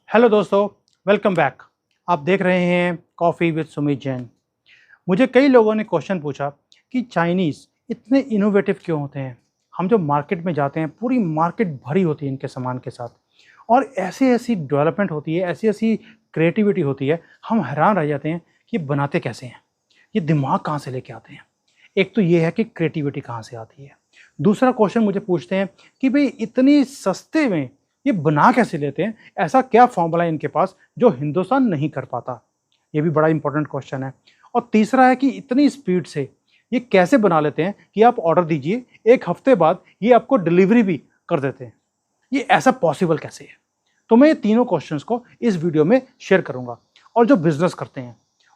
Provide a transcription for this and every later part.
Hello दोस्तों, welcome back. आप देख रहे हैं कॉफ़ी विद सुमित जैन। मुझे कई लोगों ने क्वेश्चन पूछा कि चाइनीज़ इतने इनोवेटिव क्यों होते हैं। हम जो मार्केट में जाते हैं पूरी मार्केट भरी होती है इनके सामान के साथ, और ऐसी ऐसी डेवलपमेंट होती है, ऐसी ऐसी क्रिएटिविटी होती है, हम हैरान रह जाते हैं कि ये बनाते कैसे हैं, ये दिमाग कहाँ से लेके आते हैं। एक तो ये है कि क्रिएटिविटी कहाँ से आती है। दूसरा क्वेश्चन मुझे पूछते हैं कि भाई इतनी सस्ते में ये बना कैसे लेते हैं, ऐसा क्या फॉर्मूला है इनके पास जो हिंदुस्तान नहीं कर पाता। ये भी बड़ा इंपॉर्टेंट क्वेश्चन है। और तीसरा है कि इतनी स्पीड से ये कैसे बना लेते हैं कि आप ऑर्डर दीजिए, एक हफ्ते बाद ये आपको डिलीवरी भी कर देते हैं। ये ऐसा पॉसिबल कैसे है। तो मैं ये तीनों क्वेश्चंस को इस वीडियो में शेयर करूंगा। और जो बिजनेस करते हैं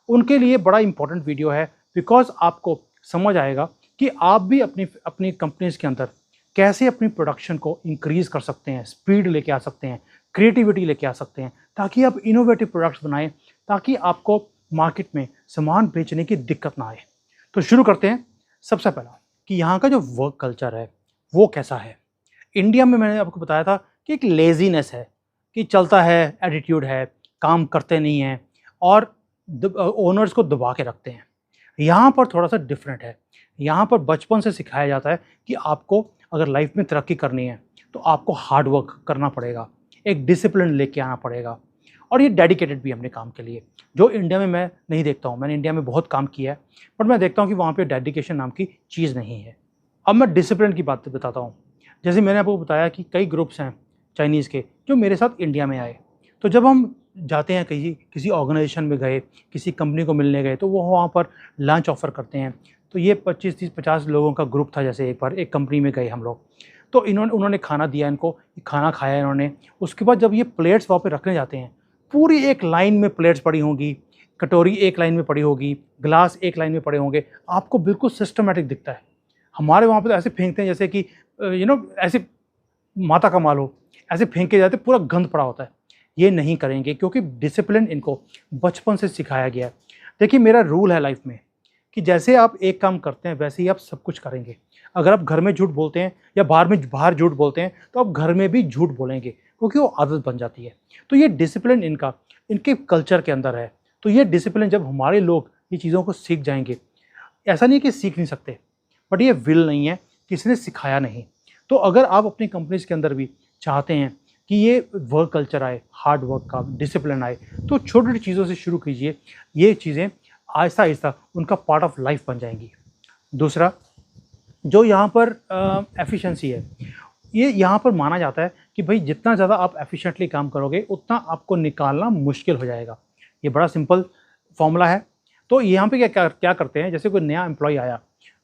उनके लिए बड़ा इंपॉर्टेंट वीडियो है, बिकॉज आपको समझ आएगा कि आप भी अपनी अपनी कंपनीज के अंदर कैसे अपनी प्रोडक्शन को इंक्रीज कर सकते हैं, स्पीड लेके आ सकते हैं, क्रिएटिविटी लेके आ सकते हैं, ताकि आप इनोवेटिव प्रोडक्ट्स बनाएं, ताकि आपको मार्केट में सामान बेचने की दिक्कत ना आए। तो शुरू करते हैं। सबसे पहला कि यहाँ का जो वर्क कल्चर है वो कैसा है। इंडिया में मैंने आपको बताया था कि एक लेजीनेस है, कि चलता है, एटीट्यूड है, काम करते नहीं हैं और ओनर्स को दबा के रखते हैं। यहाँ पर थोड़ा सा डिफरेंट है। यहाँ पर बचपन से सिखाया जाता है कि आपको अगर लाइफ में तरक्की करनी है तो आपको हार्ड वर्क करना पड़ेगा, एक डिसिप्लिन लेके आना पड़ेगा, और ये डेडिकेटेड भी है अपने काम के लिए, जो इंडिया में मैं नहीं देखता हूँ। मैंने इंडिया में बहुत काम किया है, बट मैं देखता हूँ कि वहाँ पे डेडिकेशन नाम की चीज़ नहीं है। अब मैं डिसिप्लिन की बात बताता हूँ। जैसे मैंने आपको बताया कि कई ग्रुप्स हैं चाइनीज़ के जो मेरे साथ इंडिया में आए। तो जब हम जाते हैं कहीं किसी ऑर्गेनाइजेशन में गए, किसी कंपनी को मिलने गए, तो वो वहाँ पर लंच ऑफ़र करते हैं। तो ये 25 30 50 लोगों का ग्रुप था। जैसे एक बार एक कंपनी में गए हम लोग, तो उन्होंने खाना दिया इनको, खाना खाया इन्होंने। उसके बाद जब ये प्लेट्स वहाँ पे रखने जाते हैं, पूरी एक लाइन में प्लेट्स पड़ी होंगी, कटोरी एक लाइन में पड़ी होगी, ग्लास एक लाइन में पड़े होंगे, आपको बिल्कुल सिस्टमैटिक दिखता है। हमारे वहाँ पे तो ऐसे फेंकते हैं जैसे कि ऐसे माता का माल हो, ऐसे फेंक के जाते, पूरा गंद पड़ा होता है। ये नहीं करेंगे क्योंकि डिसिप्लिन इनको बचपन से सिखाया गया है। देखिए, मेरा रूल है लाइफ में कि जैसे आप एक काम करते हैं वैसे ही आप सब कुछ करेंगे। अगर आप घर में झूठ बोलते हैं या बाहर झूठ बोलते हैं, तो आप घर में भी झूठ बोलेंगे, क्योंकि वो आदत बन जाती है। तो ये डिसिप्लिन इनके कल्चर के अंदर है। तो ये डिसिप्लिन जब हमारे लोग ये चीज़ों को सीख जाएंगे, ऐसा नहीं है कि सीख नहीं सकते, बट ये विल नहीं है, किसी ने सिखाया नहीं। तो अगर आप अपनी कंपनीज के अंदर भी चाहते हैं कि ये वर्क कल्चर आए, हार्ड वर्क का डिसिप्लिन आए, तो छोटी छोटी चीज़ों से शुरू कीजिए। ये चीज़ें आहिस्ता आहिस्ता उनका पार्ट ऑफ लाइफ बन जाएंगी। दूसरा, जो यहाँ पर एफिशिएंसी है, ये यहाँ पर माना जाता है कि भाई जितना ज़्यादा आप एफिशिएंटली काम करोगे उतना आपको निकालना मुश्किल हो जाएगा। ये बड़ा सिंपल फॉर्मूला है। तो यहाँ पे क्या करते हैं, जैसे कोई नया एम्प्लॉय आया,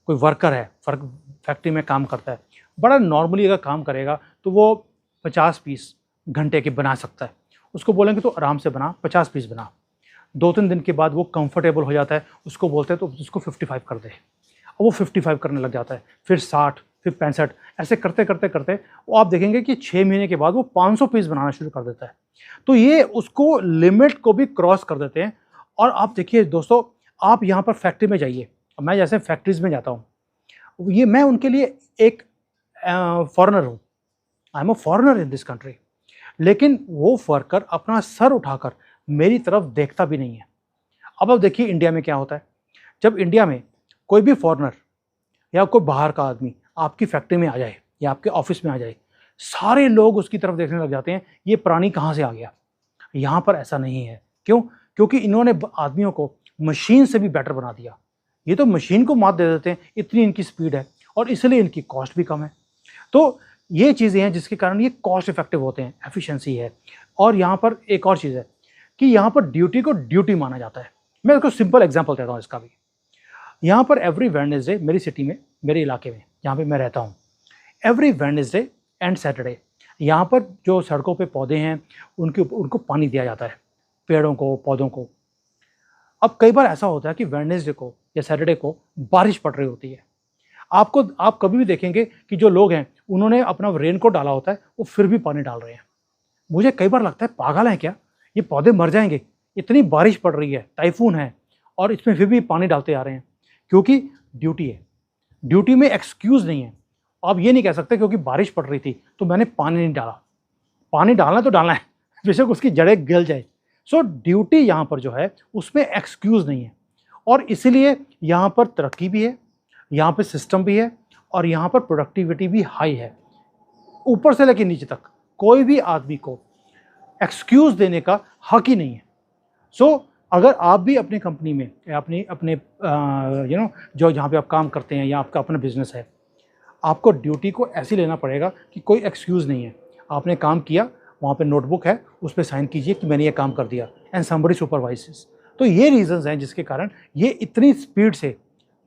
कोई वर्कर है, फैक्ट्री में काम करता है, बड़ा नॉर्मली अगर काम करेगा तो वो 50 पीस घंटे के बना सकता है। उसको बोलेंगे तो आराम से बना, 50 पीस बना। 2-3 दिन के बाद वो कंफर्टेबल हो जाता है, उसको बोलते हैं तो उसको 55 कर दे, और वो 55 करने लग जाता है, फिर 60, फिर 65, ऐसे करते करते करते वो आप देखेंगे कि 6 महीने के बाद वो 500 पीस बनाना शुरू कर देता है। तो ये उसको लिमिट को भी क्रॉस कर देते हैं। और आप देखिए दोस्तों, आप यहाँ पर फैक्ट्री में जाइए, मैं जैसे फैक्ट्रीज में जाता हूँ, ये मैं उनके लिए एक फॉरेनर हूँ, I am a foreigner in this country, लेकिन वो वर्कर अपना सर उठाकर मेरी तरफ देखता भी नहीं है। अब आप देखिए इंडिया में क्या होता है। जब इंडिया में कोई भी फॉरेनर या कोई बाहर का आदमी आपकी फैक्ट्री में आ जाए या आपके ऑफिस में आ जाए, सारे लोग उसकी तरफ देखने लग जाते हैं, ये प्राणी कहाँ से आ गया। यहाँ पर ऐसा नहीं है। क्यों? क्योंकि इन्होंने आदमियों को मशीन से भी बेटर बना दिया। ये तो मशीन को मात दे देते हैं, इतनी इनकी स्पीड है, और इसलिए इनकी कॉस्ट भी कम है। तो ये चीज़ें हैं जिसके कारण ये कॉस्ट इफेक्टिव होते हैं, एफिशिएंसी है। और यहाँ पर एक और चीज़ है कि यहाँ पर ड्यूटी को ड्यूटी माना जाता है। मैं इसको सिंपल एग्जांपल देता हूँ इसका भी। यहाँ पर एवरी वेडनेसडे मेरी सिटी में, मेरे इलाके में जहाँ पे मैं रहता हूँ, एवरी वेडनेसडे एंड सैटरडे यहाँ पर जो सड़कों पे पौधे हैं उनको पानी दिया जाता है, पेड़ों को, पौधों को। अब कई बार ऐसा होता है कि वेडनेसडे को या सैटरडे को बारिश पड़ रही होती है। आप कभी भी देखेंगे कि जो लोग हैं उन्होंने अपना रेनकोट डाला होता है, वो फिर भी पानी डाल रहे हैं। मुझे कई बार लगता है पागल है क्या, ये पौधे मर जाएंगे, इतनी बारिश पड़ रही है, टाइफून है, और इसमें फिर भी पानी डालते आ रहे हैं। क्योंकि ड्यूटी है, ड्यूटी में एक्सक्यूज़ नहीं है। आप ये नहीं कह सकते क्योंकि बारिश पड़ रही थी तो मैंने पानी नहीं डाला। पानी डालना तो डालना है, बेशक उसकी जड़ें गल जाए। सो ड्यूटी यहाँ पर जो है उसमें एक्सक्यूज़ नहीं है, और इसीलिए यहाँ पर तरक्की भी है, यहाँ पे सिस्टम भी है, और यहाँ पर प्रोडक्टिविटी भी हाई है। ऊपर से लेकर नीचे तक कोई भी आदमी को एक्सक्यूज़ देने का हक ही नहीं है। सो अगर आप भी अपनी कंपनी में या अपने अपने जो जहाँ पे आप काम करते हैं या आपका अपना बिजनेस है, आपको ड्यूटी को ऐसे लेना पड़ेगा कि कोई एक्सक्यूज़ नहीं है। आपने काम किया, वहाँ पे नोटबुक है, उस पर साइन कीजिए कि मैंने ये काम कर दिया, एंड समबडी सुपरवाइजेस। तो ये रीजंस हैं जिसके कारण ये इतनी स्पीड से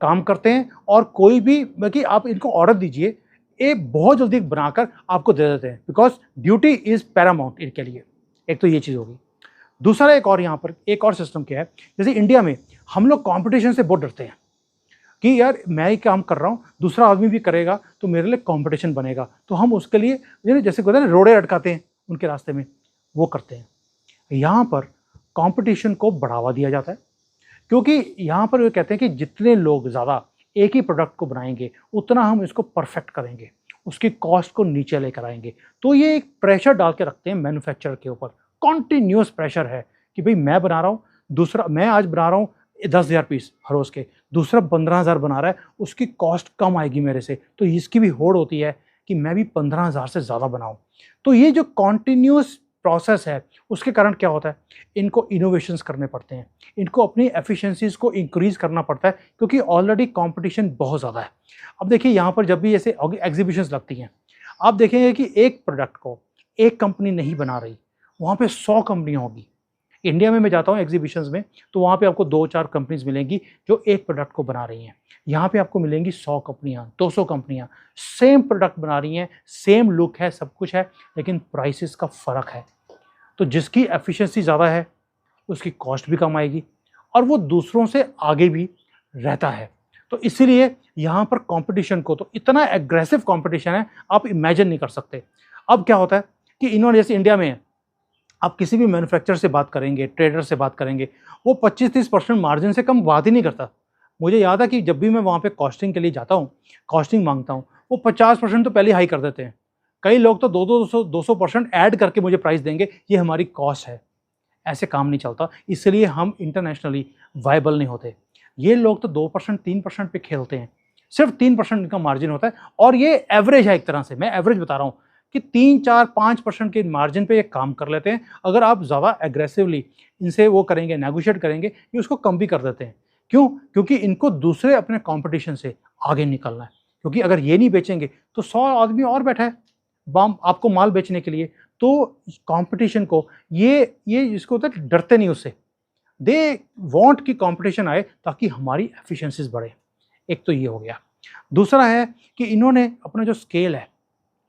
काम करते हैं, और कोई भी बल्कि आप इनको ऑर्डर दीजिए, ये बहुत जल्दी बनाकर आपको दे देते हैं, बिकॉज ड्यूटी इज़ पैरामाउंट इनके लिए। एक तो ये चीज़ होगी। दूसरा एक और यहाँ पर एक और सिस्टम क्या है, जैसे इंडिया में हम लोग कंपटीशन से बहुत डरते हैं कि यार मैं ही काम कर रहा हूँ, दूसरा आदमी भी करेगा तो मेरे लिए कंपटीशन बनेगा, तो हम उसके लिए जैसे कहते हैं ना रोड़े अटकाते हैं उनके रास्ते में, वो करते हैं। यहाँ पर कंपटीशन को बढ़ावा दिया जाता है, क्योंकि यहाँ पर वे कहते हैं कि जितने लोग ज़्यादा एक ही प्रोडक्ट को बनाएंगे उतना हम इसको परफेक्ट करेंगे, उसकी कॉस्ट को नीचे लेकर आएंगे। तो ये एक प्रेशर डाल के रखते हैं मैन्युफैक्चरर के ऊपर, कॉन्टिन्यूस प्रेशर है कि भाई मैं बना रहा हूँ, दूसरा मैं आज बना रहा हूँ 10,000 पीस हर रोज़ के, दूसरा 15,000 बना रहा है, उसकी कॉस्ट कम आएगी मेरे से, तो इसकी भी होड़ होती है कि मैं भी 15,000 से ज़्यादा बनाऊँ। तो ये जो कॉन्टिन्यूस प्रोसेस है उसके कारण क्या होता है, इनको इनोवेशंस करने पड़ते हैं, इनको अपनी एफिशिएंसीज को इंक्रीज़ करना पड़ता है, क्योंकि ऑलरेडी कंपटीशन बहुत ज़्यादा है। अब देखिए यहाँ पर जब भी ऐसे एग्जीबिशंस लगती हैं, आप देखेंगे कि एक प्रोडक्ट को एक कंपनी नहीं बना रही, वहाँ पे 100 कंपनियाँ होगी। इंडिया में मैं जाता हूँ एग्जीबिशंस में, तो वहाँ पे आपको 2-4 कंपनीज मिलेंगी जो एक प्रोडक्ट को बना रही हैं। यहाँ पे आपको मिलेंगी 100 कंपनियाँ, 200 कंपनियाँ, सेम प्रोडक्ट बना रही हैं, सेम लुक है, सब कुछ है, लेकिन प्राइसेस का फ़र्क है। तो जिसकी एफिशिएंसी ज़्यादा है उसकी कॉस्ट भी कम आएगी, और वो दूसरों से आगे भी रहता है। तो इसीलिए यहाँ पर कंपटीशन को, तो इतना एग्रेसिव कंपटीशन है आप इमेजिन नहीं कर सकते। अब क्या होता है कि इन्होंने जैसे इंडिया में है, आप किसी भी मैन्युफैक्चरर से बात करेंगे, ट्रेडर से बात करेंगे, वो 25-30% मार्जिन से कम बात ही नहीं करता। मुझे याद है कि जब भी मैं वहाँ पे कॉस्टिंग के लिए जाता हूँ, कॉस्टिंग मांगता हूँ, वो 50% तो पहले हाई कर देते हैं। कई लोग तो 200% ऐड करके मुझे प्राइस देंगे, ये हमारी कॉस्ट है। ऐसे काम नहीं चलता, इसलिए हम इंटरनेशनली वायबल नहीं होते। ये लोग तो 2% 3% पे खेलते हैं, सिर्फ 3% इनका मार्जिन होता है, और ये एवरेज है, एक तरह से मैं एवरेज बता रहा हूँ कि 3-4-5% के मार्जिन पे ये काम कर लेते हैं। अगर आप ज़्यादा एग्रेसिवली इनसे वो करेंगे, नेगोशिएट करेंगे, ये उसको कम भी कर देते हैं। क्यों? क्योंकि इनको दूसरे अपने कंपटीशन से आगे निकलना है, क्योंकि अगर ये नहीं बेचेंगे तो 100 आदमी और बैठा है बाम आपको माल बेचने के लिए। तो कंपटीशन को ये जिसको होता है, डरते नहीं उससे, दे वांट कि कंपटीशन आए ताकि हमारी एफिशिएंसीज बढ़े। एक तो ये हो गया। दूसरा है कि इन्होंने अपना जो स्केल है,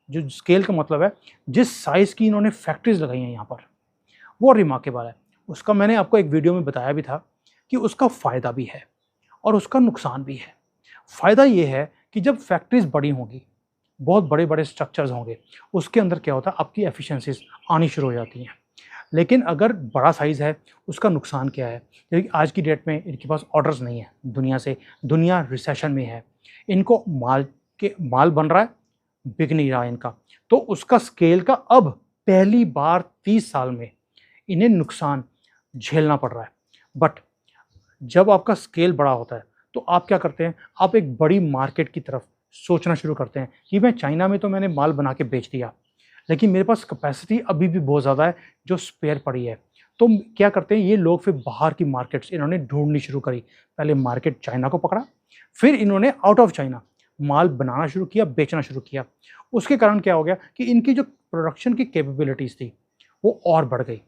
जो स्केल का मतलब है जिस साइज़ की इन्होंने फैक्ट्रीज लगाई हैं यहाँ पर, वो रिमार्केबल है। उसका मैंने आपको एक वीडियो में बताया भी था कि उसका फ़ायदा भी है और उसका नुकसान भी है। फ़ायदा ये है कि जब फैक्ट्रीज बड़ी होंगी, बहुत बड़े बड़े स्ट्रक्चर्स होंगे, उसके अंदर क्या होता है, आपकी एफिशिएंसीज आनी शुरू हो जाती हैं। लेकिन अगर बड़ा साइज़ है, उसका नुकसान क्या है, क्योंकि आज की डेट में इनके पास ऑर्डर्स नहीं है दुनिया से, दुनिया रिसेशन में है, इनको माल बन रहा है, बिक नहीं रहा इनका, तो उसका स्केल का अब पहली बार 30 साल में इन्हें नुकसान झेलना पड़ रहा है। बट जब आपका स्केल बड़ा होता है तो आप क्या करते हैं, आप एक बड़ी मार्केट की तरफ सोचना शुरू करते हैं कि मैं चाइना में तो मैंने माल बना के बेच दिया, लेकिन मेरे पास कैपेसिटी अभी भी बहुत ज़्यादा है जो स्पेयर पड़ी है। तो क्या करते हैं ये लोग, फिर बाहर की मार्केट्स इन्होंने ढूंढनी शुरू करी। पहले मार्केट चाइना को पकड़ा, फिर इन्होंने आउट ऑफ चाइना माल बनाना शुरू किया, बेचना शुरू किया। उसके कारण क्या हो गया कि इनकी जो प्रोडक्शन की कैपेबिलिटीज़ थी वो और बढ़ गई।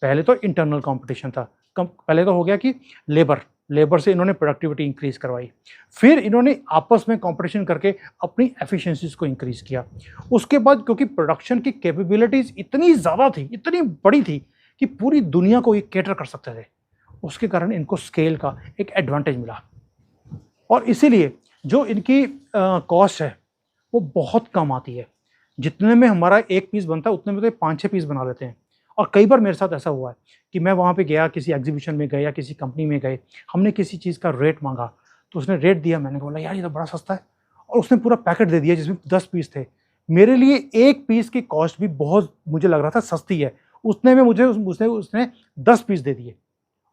पहले तो इंटरनल कंपटीशन था, पहले तो हो गया कि लेबर से इन्होंने प्रोडक्टिविटी इंक्रीज़ करवाई, फिर इन्होंने आपस में कंपटीशन करके अपनी एफिशिएंसीज को इंक्रीज़ किया। उसके बाद क्योंकि प्रोडक्शन की कैपेबिलिटीज़ इतनी ज़्यादा थी, इतनी बड़ी थी कि पूरी दुनिया को ये कैटर कर सकते थे, उसके कारण इनको स्केल का एक एडवांटेज मिला, और इसीलिए जो इनकी कॉस्ट है वो बहुत कम आती है। जितने में हमारा एक पीस बनता है उतने में तो 5-6 पीस बना लेते हैं। और कई बार मेरे साथ ऐसा हुआ है कि मैं वहाँ पे गया, किसी एग्जीबिशन में गए या किसी कंपनी में गए, हमने किसी चीज़ का रेट मांगा, तो उसने रेट दिया, मैंने बोला यार ये तो बड़ा सस्ता है, और उसने पूरा पैकेट दे दिया जिसमें 10 पीस थे। मेरे लिए एक पीस की कॉस्ट भी बहुत, मुझे लग रहा था सस्ती है, उतने में मुझे उसने 10 पीस दे दिए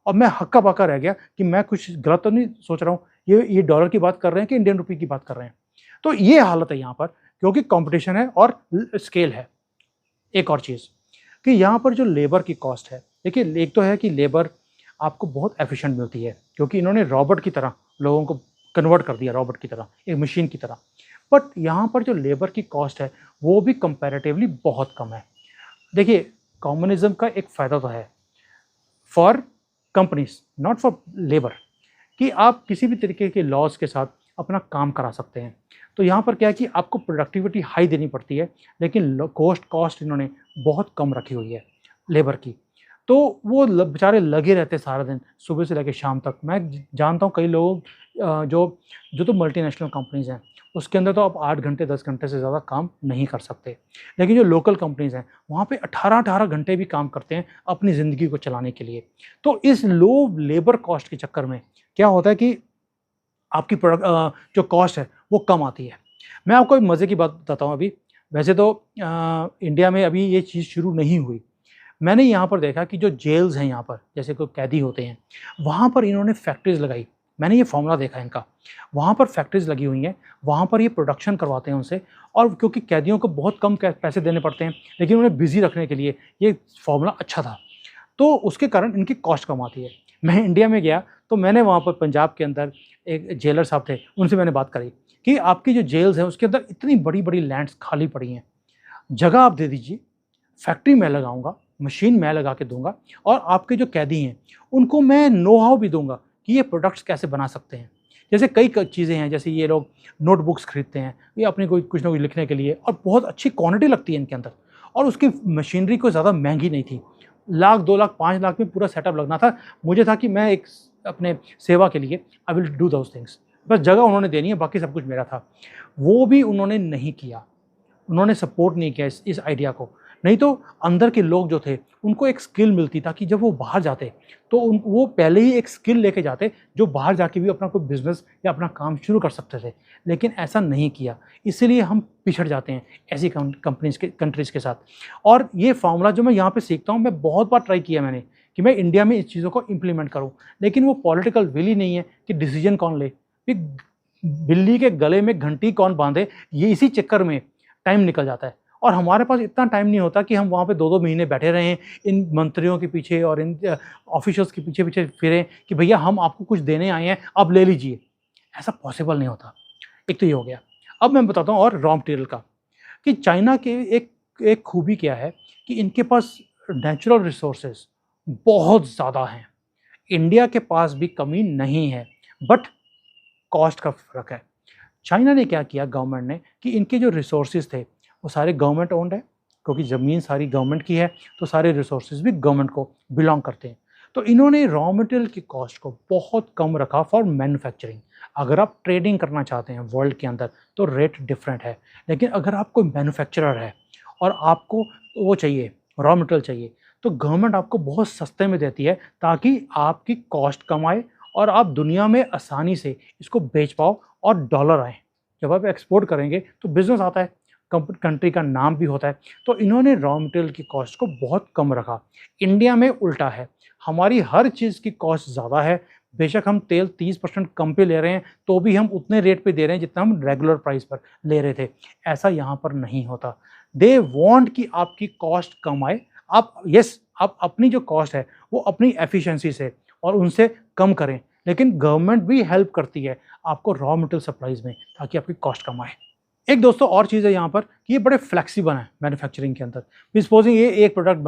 और मैं हक्का बक्का रह गया कि मैं कुछ गलत तो नहीं सोच रहा हूँ, ये डॉलर की बात कर रहे हैं कि इंडियन रुपये की बात कर रहे हैं। तो ये हालत है यहाँ पर, क्योंकि कंपटीशन है और स्केल है। एक और चीज़ कि यहाँ पर जो लेबर की कॉस्ट है, देखिए एक तो है कि लेबर आपको बहुत एफिशिएंट मिलती है, क्योंकि इन्होंने रॉबोट की तरह लोगों को कन्वर्ट कर दिया, रॉबोट की तरह, एक मशीन की तरह। बट यहाँ पर जो लेबर की कॉस्ट है वो भी कंपैरेटिवली बहुत कम है। देखिए, कम्युनिज्म का एक फ़ायदा तो है for companies, not for labour, कि आप किसी भी तरीके के लॉज के साथ अपना काम करा सकते हैं। तो यहाँ पर क्या है कि आपको प्रोडक्टिविटी हाई देनी पड़ती है, लेकिन कॉस्ट इन्होंने बहुत कम रखी हुई है लेबर की। तो वो बेचारे लगे रहते सारा दिन, सुबह से लेकर शाम तक। मैं जानता हूँ कई लोग जो जो तो मल्टीनेशनल कंपनीज़ हैं, उसके अंदर तो आप 8 घंटे 10 घंटे से ज़्यादा काम नहीं कर सकते। लेकिन जो लोकल कंपनीज़ हैं, वहाँ पे 18-18 घंटे भी काम करते हैं अपनी ज़िंदगी को चलाने के लिए। तो इस लो लेबर कॉस्ट के चक्कर में क्या होता है कि आपकी जो कॉस्ट है वो कम आती है। मैं आपको एक मज़े की बात बताता हूँ अभी। वैसे तो इंडिया में अभी ये चीज़ शुरू नहीं हुई। मैंने यहाँ पर देखा कि जो जेल्स हैं यहाँ पर, जैसे कोई कैदी होते हैं, वहाँ पर इन्होंने फैक्ट्रीज़ लगाई। मैंने ये फ़ॉर्मूला देखा इनका। वहाँ पर फैक्ट्रीज़ लगी हुई हैं, वहाँ पर ये प्रोडक्शन करवाते हैं उनसे, और क्योंकि कैदियों को बहुत कम पैसे देने पड़ते हैं, लेकिन उन्हें बिज़ी रखने के लिए ये फ़ॉर्मूला अच्छा था। तो उसके कारण इनकी कॉस्ट कम आती है। मैं इंडिया में गया तो मैंने वहाँ पर पंजाब के अंदर एक जेलर साहब थे, उनसे मैंने बात करी कि आपकी जो जेल्स हैं उसके अंदर इतनी बड़ी-बड़ी लैंड्स खाली पड़ी हैं, जगह आप दे दीजिए, फैक्ट्री मैं लगाऊँगा, मशीन मैं लगा के दूँगा, और आपके जो कैदी हैं उनको मैं नो हाउ भी दूँगा कि ये प्रोडक्ट्स कैसे बना सकते हैं। जैसे कई चीज़ें हैं, जैसे ये लोग नोटबुक्स खरीदते हैं, ये अपनी कोई कुछ ना कुछ लिखने के लिए, और बहुत अच्छी क्वांटिटी लगती है इनके अंदर, और उसकी मशीनरी कोई ज़्यादा महंगी नहीं थी। लाख 2 लाख 5 लाख में पूरा सेटअप लगना था। मुझे था कि मैं एक अपने सेवा के लिए I will do those things. बस जगह उन्होंने देनी है, बाकी सब कुछ मेरा था। वो भी उन्होंने नहीं किया, उन्होंने सपोर्ट नहीं किया इस आइडिया को। नहीं तो अंदर के लोग जो थे उनको एक स्किल मिलती, ताकि जब वो बाहर जाते तो वो पहले ही एक स्किल लेके जाते, जो बाहर जाके भी अपना कोई बिज़नेस या अपना काम शुरू कर सकते थे। लेकिन ऐसा नहीं किया, इसीलिए हम पिछड़ जाते हैं ऐसी कंट्रीज़ के साथ। और ये फ़ॉर्मूला जो मैं यहाँ पे सीखता हूँ, मैं बहुत बार ट्राई किया मैंने कि मैं इंडिया में इस चीज़ों को इम्प्लीमेंट करूँ, लेकिन वो पॉलिटिकल विल ही नहीं है कि डिसीजन कौन ले। बिल्ली के गले में घंटी कौन बांधे, ये इसी चक्कर में टाइम निकल जाता है। और हमारे पास इतना टाइम नहीं होता कि हम वहाँ पे 2-2 महीने बैठे रहें इन मंत्रियों के पीछे और इन ऑफिशियल्स के पीछे-पीछे फिरें कि भैया हम आपको कुछ देने आए हैं, आप ले लीजिए। ऐसा पॉसिबल नहीं होता। एक तो ये हो गया। अब मैं बताता हूँ और रॉ मटेरियल का, कि चाइना के एक एक खूबी क्या है कि इनके पास नेचुरल रिसोर्सेज़ बहुत ज़्यादा हैं। इंडिया के पास भी कमी नहीं है, बट कॉस्ट का फ़र्क है। चाइना ने क्या किया गवर्नमेंट ने, कि इनके जो रिसोर्सेज थे वो सारे गवर्नमेंट ओन्ड है, क्योंकि ज़मीन सारी गवर्नमेंट की है, तो सारे रिसोर्सेज भी गवर्नमेंट को बिलोंग करते हैं। तो इन्होंने रॉ मटेरियल की कॉस्ट को बहुत कम रखा फॉर मैन्युफैक्चरिंग। अगर आप ट्रेडिंग करना चाहते हैं वर्ल्ड के अंदर तो रेट डिफरेंट है, लेकिन अगर आप कोई मैन्युफैक्चरर है और आपको वो चाहिए, रॉ मटेरियल चाहिए, तो गवर्नमेंट आपको बहुत सस्ते में देती है, ताकि आपकी कॉस्ट कम आए और आप दुनिया में आसानी से इसको बेच पाओ और डॉलर आए। जब आप एक्सपोर्ट करेंगे तो बिज़नेस आता है, कंट्री का नाम भी होता है। तो इन्होंने रॉ मटेरियल की कॉस्ट को बहुत कम रखा। इंडिया में उल्टा है, हमारी हर चीज़ की कॉस्ट ज़्यादा है। बेशक हम तेल 30% कम पे ले रहे हैं, तो भी हम उतने रेट पे दे रहे हैं जितना हम रेगुलर प्राइस पर ले रहे थे। ऐसा यहाँ पर नहीं होता। दे वांट कि आपकी कॉस्ट कम आए। आप अपनी जो कॉस्ट है वो अपनी एफिशिएंसी से और उनसे कम करें, लेकिन गवर्नमेंट भी हेल्प करती है आपको रॉ मटेरियल सप्लाईज़ में, ताकि आपकी कॉस्ट कम आए। एक दोस्तों और चीज़ है यहाँ पर कि ये बड़े फ्लेक्सिबल हैं मैन्युफैक्चरिंग के अंदर। सपोजिंग ये एक प्रोडक्ट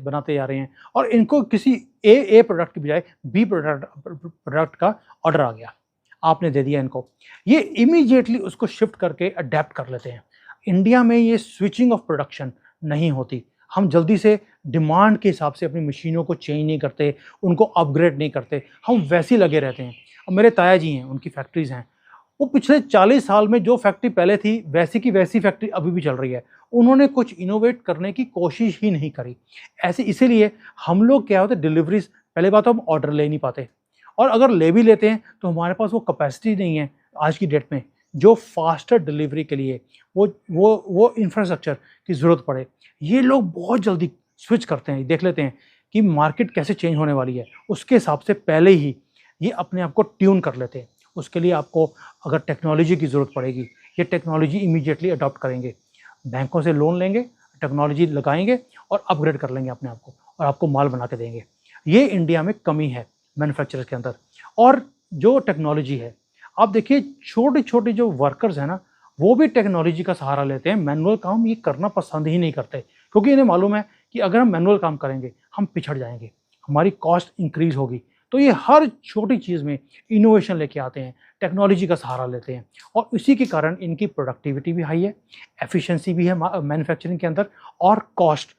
बनाते जा रहे हैं और इनको किसी ए प्रोडक्ट की बजाय बी प्रोडक्ट का ऑर्डर आ गया, आपने दे दिया इनको, ये इमीडिएटली उसको शिफ्ट करके अडेप्ट कर लेते हैं। इंडिया में ये स्विचिंग ऑफ प्रोडक्शन नहीं होती। हम जल्दी से डिमांड के हिसाब से अपनी मशीनों को चेंज नहीं करते, उनको अपग्रेड नहीं करते, हम वैसे ही लगे रहते हैं। अब मेरे ताया जी हैं, उनकी फैक्ट्रीज़ हैं, वो पिछले 40 साल में जो फैक्ट्री पहले थी वैसी की वैसी फैक्ट्री अभी भी चल रही है। उन्होंने कुछ इनोवेट करने की कोशिश ही नहीं करी। ऐसे इसीलिए हम लोग क्या होता है, डिलीवरीज पहले बात तो हम ऑर्डर ले नहीं पाते, और अगर ले भी लेते हैं तो हमारे पास वो कैपेसिटी नहीं है आज की डेट में जो फास्टर डिलीवरी के लिए वो इंफ्रास्ट्रक्चर की ज़रूरत पड़े। ये लोग बहुत जल्दी स्विच करते हैं, देख लेते हैं कि मार्केट कैसे चेंज होने वाली है, उसके हिसाब से पहले ही ये अपने आप को ट्यून कर लेते हैं। उसके लिए आपको अगर टेक्नोलॉजी की ज़रूरत पड़ेगी, ये टेक्नोलॉजी इमीडिएटली अडॉप्ट करेंगे, बैंकों से लोन लेंगे, टेक्नोलॉजी लगाएंगे और अपग्रेड कर लेंगे अपने आप को, और आपको माल बना के देंगे। ये इंडिया में कमी है मैन्युफैक्चरर्स के अंदर। और जो टेक्नोलॉजी है, आप देखिए छोटे छोटे जो वर्कर्स हैं ना, वो भी टेक्नोलॉजी का सहारा लेते हैं। मैनुअल काम ये करना पसंद ही नहीं करते, क्योंकि इन्हें मालूम है कि अगर हम मैनुअल काम करेंगे हम पिछड़ जाएंगे, हमारी कॉस्ट इंक्रीज होगी। तो ये हर छोटी चीज़ में इनोवेशन लेके आते हैं, टेक्नोलॉजी का सहारा लेते हैं, और इसी के कारण इनकी प्रोडक्टिविटी भी हाई है, एफिशिएंसी भी है मैन्युफैक्चरिंग के अंदर, और कॉस्ट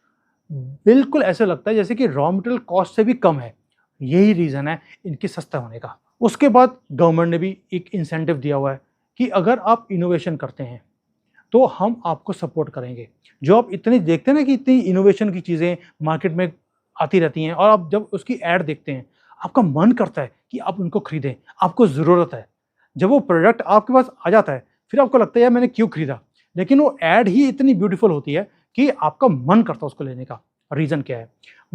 बिल्कुल ऐसे लगता है जैसे कि रॉ मटेरियल कॉस्ट से भी कम है। यही रीज़न है इनके सस्ता होने का। उसके बाद गवर्नमेंट ने भी एक इंसेंटिव दिया हुआ है कि अगर आप इनोवेशन करते हैं तो हम आपको सपोर्ट करेंगे। जो आप इतनी देखते हैं ना कि इतनी इनोवेशन की चीज़ें मार्केट में आती रहती हैं, और आप जब उसकी ऐड देखते हैं आपका मन करता है कि आप उनको खरीदें, आपको ज़रूरत है। जब वो प्रोडक्ट आपके पास आ जाता है फिर आपको लगता है यार मैंने क्यों खरीदा, लेकिन वो ऐड ही इतनी ब्यूटीफुल होती है कि आपका मन करता है उसको लेने का। रीज़न क्या है?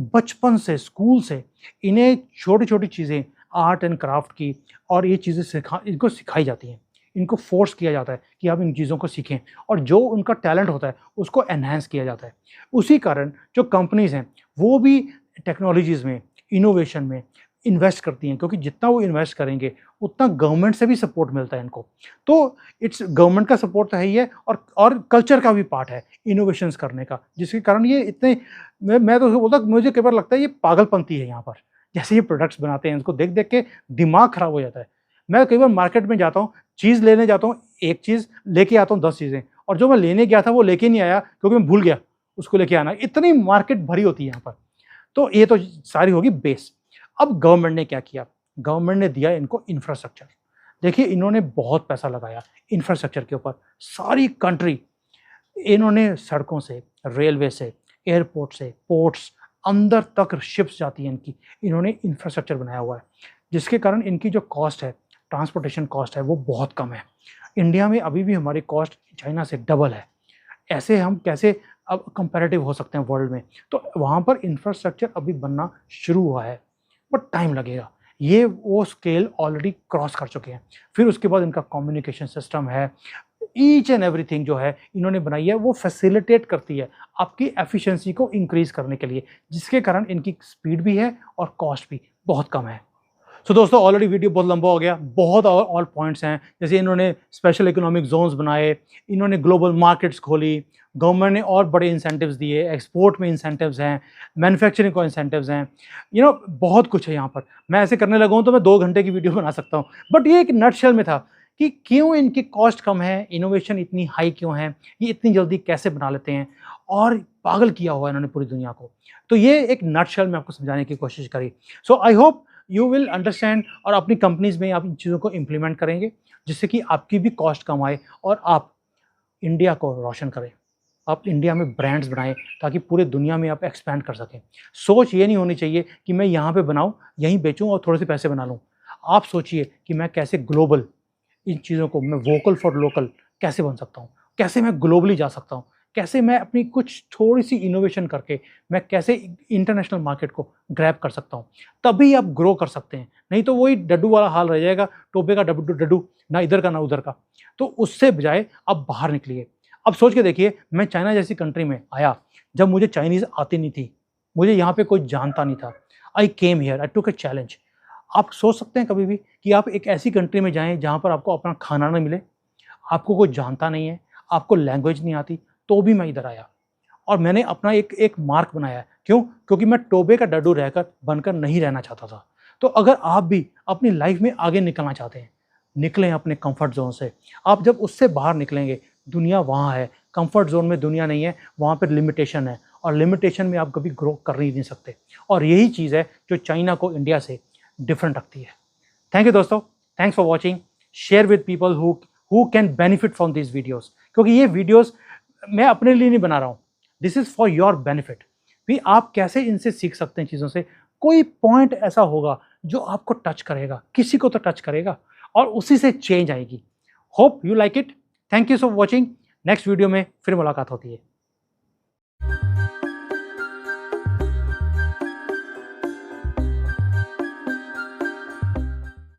बचपन से स्कूल से इन्हें छोटी छोटी चीज़ें आर्ट एंड क्राफ्ट की और ये चीज़ें इनको सिखाई जाती हैं, इनको फोर्स किया जाता है कि आप इन चीज़ों को सीखें, और जो उनका टैलेंट होता है उसको एनहांस किया जाता है। उसी कारण जो कंपनीज़ हैं वो भी टेक्नोलॉजीज़ में, इनोवेशन में इन्वेस्ट करती हैं, क्योंकि जितना वो इन्वेस्ट करेंगे उतना गवर्नमेंट से भी सपोर्ट मिलता है इनको। तो इट्स गवर्नमेंट का सपोर्ट तो है ही है, और कल्चर का भी पार्ट है इनोवेशंस करने का, जिसके कारण ये इतने मैं तो बोलता, मुझे कई बार लगता है ये पागलपंती है यहाँ पर। जैसे ये प्रोडक्ट्स बनाते हैं उनको देख देख के दिमाग खराब हो जाता है। मैं कई बार मार्केट में जाता हूँ, चीज़ लेने जाता हूँ, एक चीज़ लेके आता हूँ 10 चीज़ें, और जो मैं लेने गया था वो लेके नहीं आया क्योंकि मैं भूल गया उसको लेके आना। इतनी मार्केट भरी होती है यहाँ पर। तो ये तो सारी होगी बेस। अब गवर्नमेंट ने क्या किया? गवर्नमेंट ने दिया इनको इंफ्रास्ट्रक्चर। देखिए इन्होंने बहुत पैसा लगाया इंफ्रास्ट्रक्चर के ऊपर। सारी कंट्री इन्होंने सड़कों से, रेलवे से, एयरपोर्ट से, पोर्ट्स, अंदर तक शिप्स जाती हैं इनकी, इन्होंने इंफ्रास्ट्रक्चर बनाया हुआ है, जिसके कारण इनकी जो कॉस्ट है, ट्रांसपोर्टेशन कॉस्ट है, वो बहुत कम है। इंडिया में अभी भी हमारी कॉस्ट चाइना से डबल है। ऐसे हम कैसे अब कंपैरेटिव हो सकते हैं वर्ल्ड में? तो वहाँ पर इंफ्रास्ट्रक्चर अभी बनना शुरू हुआ है, बट टाइम लगेगा। ये वो स्केल ऑलरेडी क्रॉस कर चुके हैं। फिर उसके बाद इनका कम्युनिकेशन सिस्टम है, ईच एंड एवरीथिंग जो है इन्होंने बनाई है वो फैसिलिटेट करती है आपकी एफिशिएंसी को इंक्रीज करने के लिए, जिसके कारण इनकी स्पीड भी है और कॉस्ट भी बहुत कम है। सो दोस्तों ऑलरेडी वीडियो बहुत लंबा हो गया, बहुत ऑल पॉइंट्स हैं। जैसे इन्होंने स्पेशल इकोनॉमिक जोन्स बनाए, इन्होंने ग्लोबल मार्केट्स खोली, गवर्नमेंट ने और बड़े इंसेंटिव्स दिए, एक्सपोर्ट में इंसेंटिव्स हैं, मैन्युफैक्चरिंग को इंसेंटिव्स हैं, बहुत कुछ है यहाँ पर। मैं ऐसे करने लगा हूँ तो मैं 2 घंटे की वीडियो बना सकता हूँ, बट ये एक नटशेल में था कि क्यों इनकी कॉस्ट कम है, इनोवेशन इतनी हाई क्यों है, ये इतनी जल्दी कैसे बना लेते हैं, और पागल किया हुआ है इन्होंने पूरी दुनिया को। तो ये एक नटशेल में आपको समझाने की कोशिश करी। So I hope you will understand, और अपनी कंपनीज में आप इन चीज़ों को इम्प्लीमेंट करेंगे, जिससे कि आपकी भी कॉस्ट कम आए और आप इंडिया को रोशन करें। आप इंडिया में ब्रांड्स बनाएं ताकि पूरे दुनिया में आप एक्सपैंड कर सकें। सोच ये नहीं होनी चाहिए कि मैं यहाँ पे बनाऊँ, यहीं बेचूँ और थोड़े से पैसे बना लूँ। आप सोचिए कि मैं कैसे ग्लोबल इन चीज़ों को, मैं वोकल फॉर लोकल कैसे बन सकता हूँ, कैसे मैं ग्लोबली जा सकता हूँ, कैसे मैं अपनी कुछ थोड़ी सी इनोवेशन करके मैं कैसे इंटरनेशनल मार्केट को ग्रैब कर सकता हूँ। तभी आप ग्रो कर सकते हैं, नहीं तो वही डड्डू वाला हाल रह जाएगा, टोपे का डड्डू डड्डू, ना इधर का ना उधर का। तो उससे बजाय आप बाहर निकलिए। अब सोच के देखिए, मैं चाइना जैसी कंट्री में आया जब मुझे चाइनीज़ आती नहीं थी, मुझे यहाँ पे कोई जानता नहीं था। I came here, I took a challenge. आप सोच सकते हैं कभी भी कि आप एक ऐसी कंट्री में जाएं जहाँ पर आपको अपना खाना ना मिले, आपको कोई जानता नहीं है, आपको लैंग्वेज नहीं आती, तो भी मैं इधर आया और मैंने अपना एक मार्क बनाया। क्यों? क्योंकि मैं टोबे का डड्डू रहकर बनकर नहीं रहना चाहता था। तो अगर आप भी अपनी लाइफ में आगे निकलना चाहते हैं, निकलें अपने कंफर्ट जोन से। आप जब उससे बाहर निकलेंगे, दुनिया वहाँ है, कंफर्ट जोन में दुनिया नहीं है, वहाँ पर लिमिटेशन है, और लिमिटेशन में आप कभी ग्रो कर ही नहीं सकते। और यही चीज़ है जो चाइना को इंडिया से डिफरेंट रखती है। थैंक यू दोस्तों, thanks for watching. Share with people who can benefit from this videos, क्योंकि ये वीडियोज़ मैं अपने लिए नहीं बना रहा हूँ, this is for your benefit. भी आप कैसे इनसे सीख सकते हैं चीज़ों से। कोई पॉइंट ऐसा होगा जो आपको टच करेगा, किसी को तो टच करेगा, और उसी से चेंज आएगी। Hope you like it. Thank you for watching. Next video में फिर मुलाकात होती है।